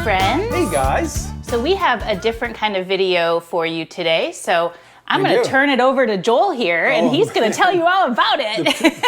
friends. Hey guys. So we have a different kind of video for you today. So I'm going to turn it over to Joel here and he's going to tell you all about it.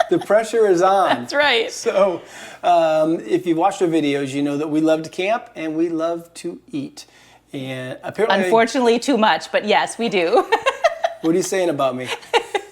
The pressure is on. That's right. So if you watched our videos, you know that we love to camp and we love to eat. And apparently, unfortunately too much, but yes, we do. What are you saying about me?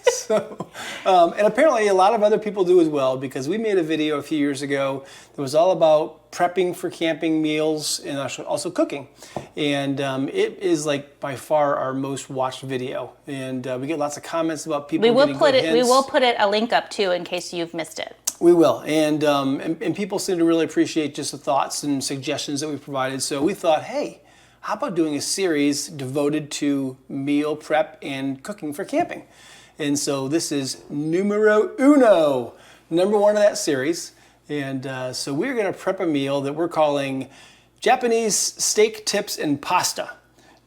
So, and apparently a lot of other people do as well, because we made a video a few years ago that was all about prepping for camping meals and also cooking. And it is like by far our most watched video. And we get lots of comments about people getting good hints. We will put a link up too in case you've missed it. We will. And people seem to really appreciate just the thoughts and suggestions that we provided. So we thought, hey, how about doing a series devoted to meal prep and cooking for camping? And so this is numero uno, number one of that series. And so we're going to prep a meal that we're calling Japanese steak tips and pasta.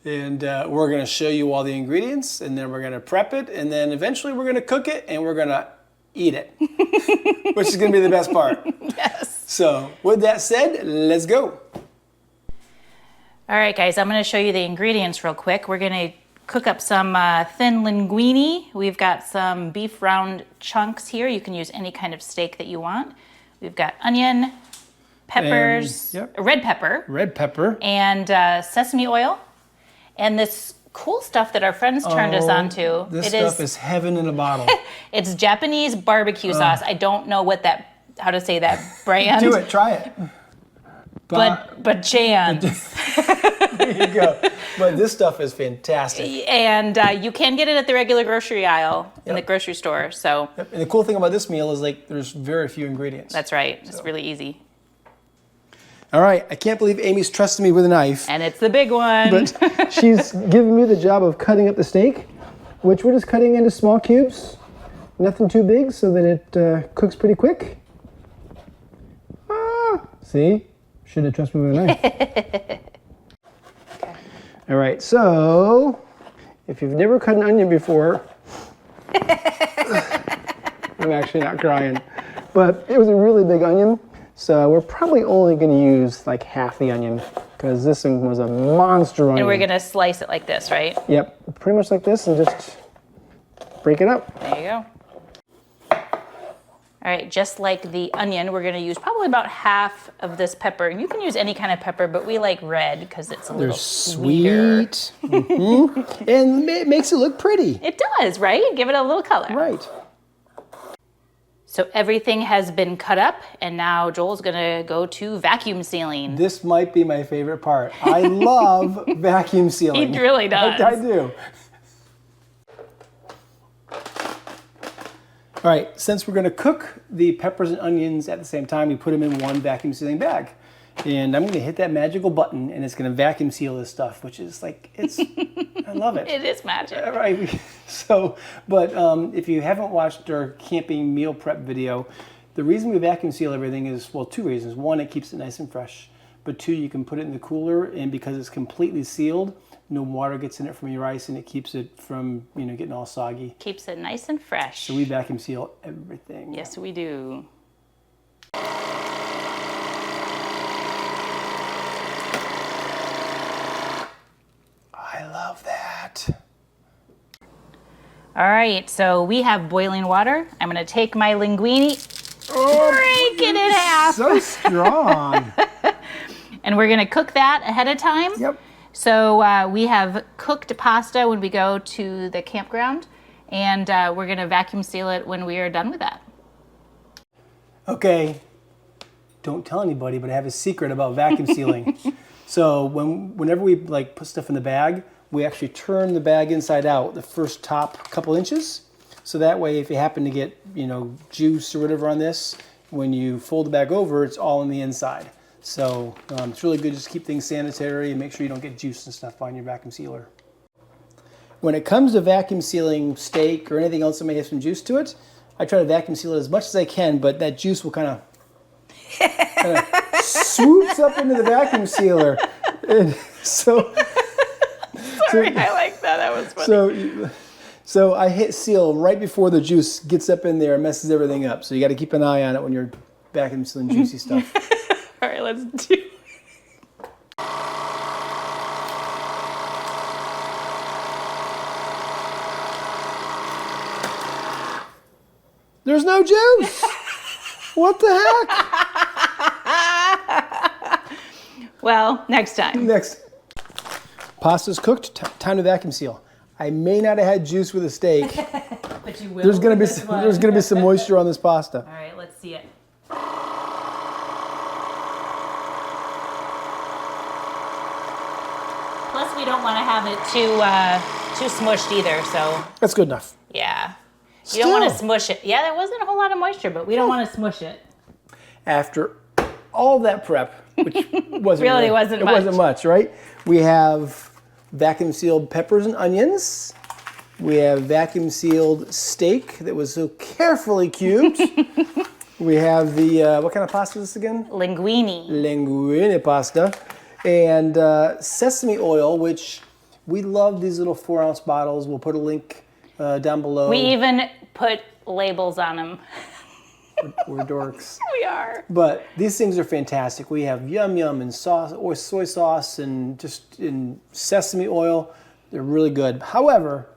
And we're going to show you all the ingredients, and then we're going to prep it, and then eventually we're going to cook it, and we're going to eat it, which is going to be the best part. Yes. So with that said, let's go. All right, guys, I'm going to show you the ingredients real quick. We're going to cook up some thin linguine. We've got some beef round chunks here. You can use any kind of steak that you want. We've got onion, peppers, red pepper, and sesame oil. And this cool stuff that our friends turned us on to. This stuff is heaven in a bottle. It's Japanese barbecue sauce. I don't know how to say that brand. Do it, try it. But Jan's. There you go. But this stuff is fantastic. And you can get it at the regular grocery aisle in the grocery store. So. Yep. And the cool thing about this meal is like there's very few ingredients. That's right. It's really easy. All right. I can't believe Amy's trusting me with a knife. And it's the big one. But she's giving me the job of cutting up the steak, which we're just cutting into small cubes. Nothing too big so that it cooks pretty quick. See? Should have trusted me with a knife. All right, so if you've never cut an onion before, I'm actually not crying, but it was a really big onion, so we're probably only going to use like half the onion because this one was a monster onion. And we're going to slice it like this, right? Yep, pretty much like this, and just break it up. There you go. All right, just like the onion, we're gonna use probably about half of this pepper. You can use any kind of pepper, but we like red because it's a little sweeter. Mm-hmm. And it makes it look pretty. It does, right? Give it a little color. Right. So everything has been cut up, and now Joel's gonna go to vacuum sealing. This might be my favorite part. I love vacuum sealing. He really does. I do. All right, since we're gonna cook the peppers and onions at the same time, we put them in one vacuum sealing bag. And I'm gonna hit that magical button and it's gonna vacuum seal this stuff, which is like, I love it. It is magic. All right, so, but if you haven't watched our camping meal prep video, the reason we vacuum seal everything is, well, two reasons. One, it keeps it nice and fresh. But two, you can put it in the cooler, and because it's completely sealed, no water gets in it from your ice, and it keeps it from, getting all soggy. Keeps it nice and fresh. So we vacuum seal everything. Yes, we do. I love that. All right, so we have boiling water. I'm gonna take my linguine, break it in half. So strong. And we're gonna cook that ahead of time. Yep. So we have cooked pasta when we go to the campground, and we're gonna vacuum seal it when we are done with that. Okay, don't tell anybody, but I have a secret about vacuum sealing. So whenever we put stuff in the bag, we actually turn the bag inside out the first top couple inches. So that way, if you happen to get, juice or whatever on this, when you fold the bag over, it's all on the inside. So it's really good just to keep things sanitary and make sure you don't get juice and stuff on your vacuum sealer. When it comes to vacuum sealing steak or anything else that may have some juice to it, I try to vacuum seal it as much as I can, but that juice will kind of swoops up into the vacuum sealer. And so, Sorry, I like that. That was funny. So I hit seal right before the juice gets up in there and messes everything up. So you got to keep an eye on it when you're vacuum sealing juicy stuff. All right, let's do There's no juice. What the heck? Well, next time. Next. Pasta's cooked. Time to vacuum seal. I may not have had juice with a steak. But you will. There's gonna be some moisture on this pasta. All right, let's see it. Plus, we don't want to have it too smushed either. So That's good enough. yeah, you don't want to smush it. Yeah, there wasn't a whole lot of moisture, but we don't want to smush it. After all that prep, which wasn't Really wasn't much. It wasn't much, right? We have vacuum sealed peppers and onions. We have vacuum sealed steak that was so carefully cubed. We have the, what kind of pasta is this again? Linguine. Linguine pasta. And sesame oil, which we love these little 4-ounce bottles. We'll put a link down below. We even put labels on them. We're dorks. We are. But these things are fantastic. We have yum yum and sauce, or soy sauce, and just in sesame oil. They're really good. However,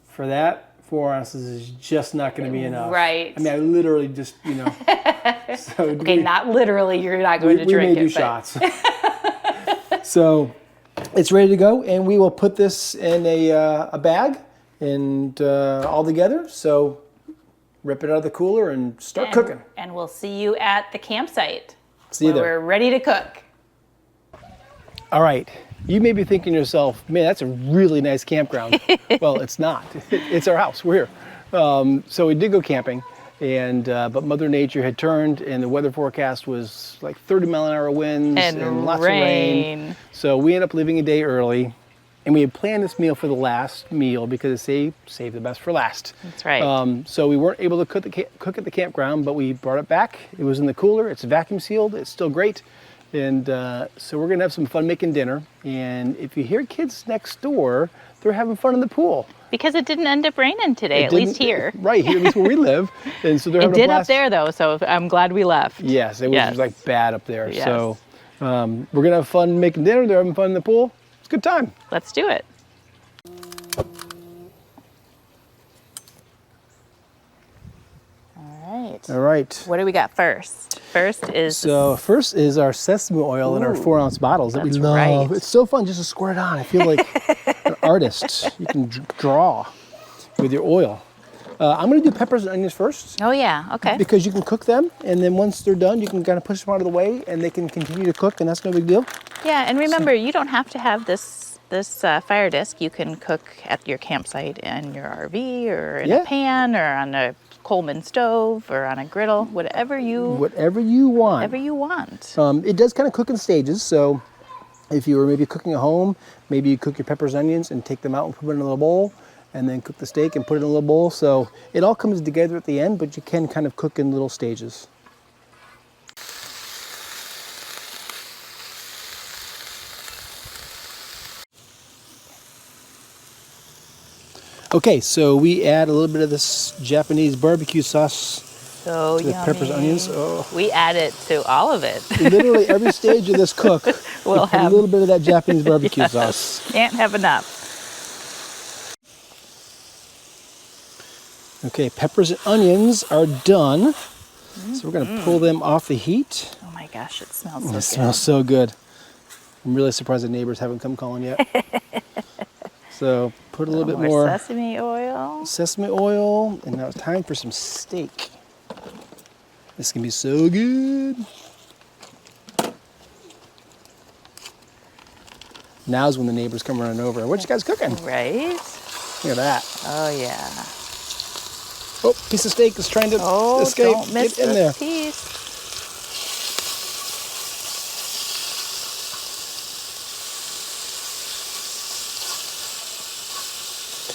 for that, 4 ounces is just not going to be enough. Right. I mean, I literally just, So Okay, not literally. You're not going to drink we may it. do shots. So it's ready to go, and we will put this in a bag and all together. So rip it out of the cooler and start cooking. And we'll see you at the campsite. See you there. We're ready to cook. All right. You may be thinking to yourself, man, that's a really nice campground. Well, it's not. It's our house. We're here. So we did go camping, but Mother Nature had turned, and the weather forecast was like 30-mile-an-hour winds and lots of rain. So we ended up leaving a day early, and we had planned this meal for the last meal because they save the best for last. That's right. So we weren't able to cook at the campground, but we brought it back. It was in the cooler. It's vacuum sealed. It's still great. And so we're gonna have some fun making dinner. And if you hear kids next door, they're having fun in the pool. Because it didn't end up raining today, at least here. Right, here, at least where we live. And so they're having It a did blast. up there though, so I'm glad we left. Yes, it was like bad up there. Yes. So we're gonna have fun making dinner. They're having fun in the pool. It's a good time. Let's do it. All right. What do we got first? First is our sesame oil in our 4-ounce bottles that we love. right. It's so fun just to squirt it on. I feel like an artist. You can draw with your oil. I'm going to do peppers and onions first. Oh yeah, okay. Because you can cook them, and then once they're done, you can kind of push them out of the way, and they can continue to cook, and that's no big deal. Yeah, and remember, you don't have to have this fire disc. You can cook at your campsite in your RV or in a pan or on a Coleman stove or on a griddle, whatever you want. Whatever you want. It does kind of cook in stages, so if you were maybe cooking at home, maybe you cook your peppers and onions and take them out and put them in a little bowl, and then cook the steak and put it in a little bowl. So it all comes together at the end, but you can kind of cook in little stages. Okay, so we add a little bit of this Japanese barbecue sauce So to the peppers and onions. Oh. We add it to all of it. Literally every stage of this cook, We'll put a have little bit of that Japanese barbecue sauce. Can't have enough. Okay, peppers and onions are done. So we're gonna pull them off the heat. Oh my gosh, it smells so It good. smells so good. I'm really surprised the neighbors haven't come calling yet. So put a little bit more sesame oil. sesame oil, and now it's time for some steak. This can be so good. Now's when the neighbors come running over. What you guys cooking? Right? Look at that. Oh yeah. Oh, piece of steak is trying to escape. Don't miss Get in this there. piece.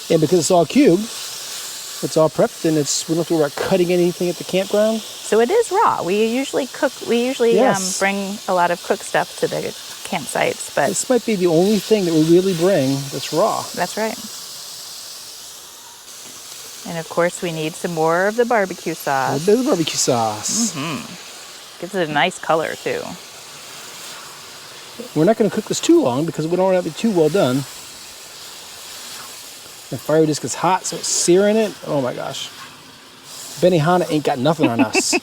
And because it's all cubed, it's all prepped, and we don't have to worry about cutting anything at the campground. So it is raw. We usually cook. We usually Yes. bring a lot of cooked stuff to the campsites, but This might be the only thing that we really bring that's raw. that's right. And of course, we need some more of the barbecue A sauce. bit of barbecue sauce. Gives it a nice color too. We're not going to cook this too long because we don't want it to be too well done. The fire just gets hot, so it's searing it. Oh my gosh. Benihana ain't got nothing on us.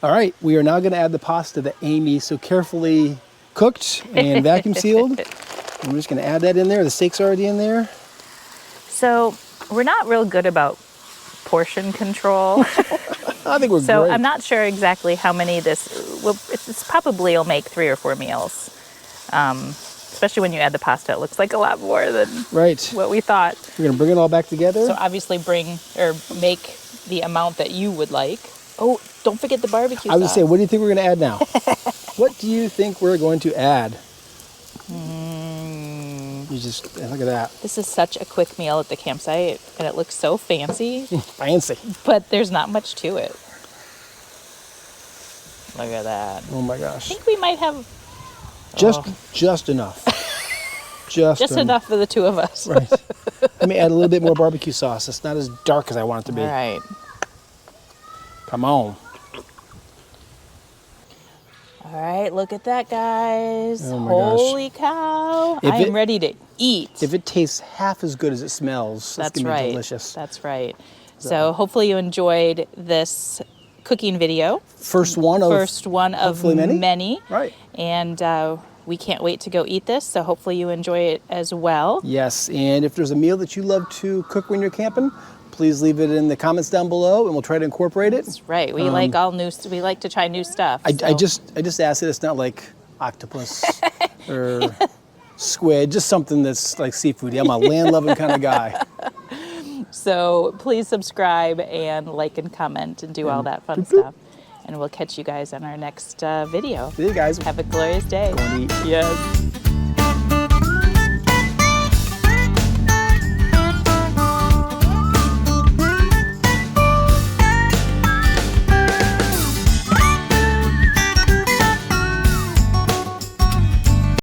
All right, we are now going to add the pasta that Amy so carefully cooked and vacuum sealed. I'm just going to add that in there. The steak's already in there. So we're not real good about portion control. I think we're So great. I'm not sure exactly how many this will. It's probably will make 3 or 4 meals. Especially when you add the pasta, it looks like a lot more than what we thought. We're gonna bring it all back together. So obviously bring or make the amount that you would like. Oh, don't forget the barbecue sauce. I was gonna say, what do you think we're gonna add now? What do you think we're going to add? You just look at that. This is such a quick meal at the campsite, and it looks so fancy. Fancy. But there's not much to it. Look at that. Oh my I gosh. think we might have Just enough. Just enough for the 2 of us. Right. Let me add a little bit more barbecue sauce. It's not as dark as I want it to be. All right. Come on. All right, look at that, guys. Oh my Holy cow. I am ready to eat. If it tastes half as good as it smells, it's going to be delicious. That's right. So hopefully you enjoyed this cooking video. First one of many. Right. And we can't wait to go eat this, so hopefully you enjoy it as well. Yes, and if there's a meal that you love to cook when you're camping, please leave it in the comments down below, and we'll try to incorporate it. That's right. We like we like to try new stuff. I just ask that it's not like octopus or squid, just something that's like seafood. I'm a land-loving kind of guy. So please subscribe and like and comment and do all that fun stuff. And we'll catch you guys on our next video. See you guys. Have a glorious day. Going to eat. Yes.